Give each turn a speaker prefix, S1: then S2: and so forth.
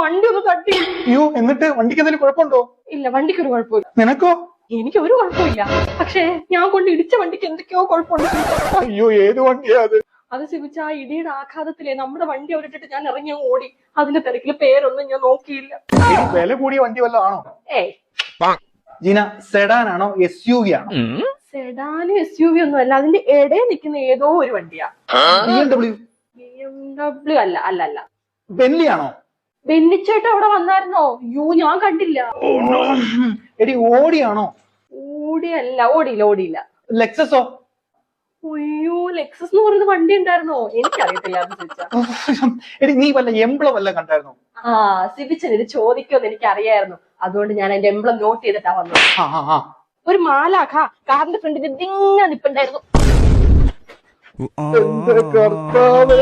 S1: വണ്ടി ഒന്ന് തട്ടി.
S2: അയ്യോ, എന്നിട്ട് വണ്ടിക്ക് എന്തെങ്കിലും കുഴപ്പമുണ്ടോ?
S1: ഇല്ല, വണ്ടിക്ക് ഒരു കുഴപ്പമില്ല.
S2: നിനക്കോ?
S1: എനിക്ക് ഒരു കുഴപ്പമില്ല. പക്ഷേ ഞാൻ കൊണ്ട് ഇടിച്ച വണ്ടിക്ക് എന്തൊക്കെയോ കുഴപ്പമുണ്ട്.
S2: അയ്യോ, ഏത് വണ്ടിയാ അത്?
S1: അത് സിബിച്ച ആ ഇടിയുടെ ആഘാതത്തിലെ നമ്മുടെ വണ്ടി അവരിട്ടിട്ട് ഞാൻ ഇറങ്ങി ഓടി. അതിന്റെ തിരക്കില് പേരൊന്നും ഞാൻ നോക്കിയില്ല.
S2: വില കൂടിയ വണ്ടി വല്ലതും ആണോ?
S1: ഏയ്
S2: ജീന, സെഡാൻ ആണോ SUV ആണോ?
S1: സെഡാന് SUV ഒന്നും അല്ല, അതിന്റെ ഇടയിൽ നിൽക്കുന്ന ഏതോ ഒരു വണ്ടിയാ.
S2: BMW?
S1: BMW അല്ല. അല്ല അല്ല
S2: ബെന്ലി ആണോ?
S1: ബെന്നിച്ചേട്ടൻ അവിടെ വന്നായിരുന്നോ? ഞാൻ കണ്ടില്ല.
S2: എടി, ഓടിയാണോ?
S1: ഓടിയില്ല.
S2: ലെക്സസോ?
S1: അയ്യോ, ലെക്സസ് എന്ന് പറയുന്ന വണ്ടി ഉണ്ടായിരുന്നോ? എനിക്കറിയത്തില്ല.
S2: എടി, നീ വല്ല എംബ്ലം വല്ല കണ്ടായിരുന്നോ?
S1: സിബിച്ചൻ ഇത് ചോദിക്കുമെന്ന് എനിക്ക് അറിയായിരുന്നു. അതുകൊണ്ട് ഞാൻ അതിന്റെ എംബ്ലം നോട്ട് ചെയ്തിട്ടാ വന്നത്. ഒരു മാലാഖ കാറിന്റെ ഫ്രണ്ടിൽ ഇതിങ്ങനെ നിപ്പുണ്ടായിരുന്നു.
S2: എന്റെ കർത്താവേ,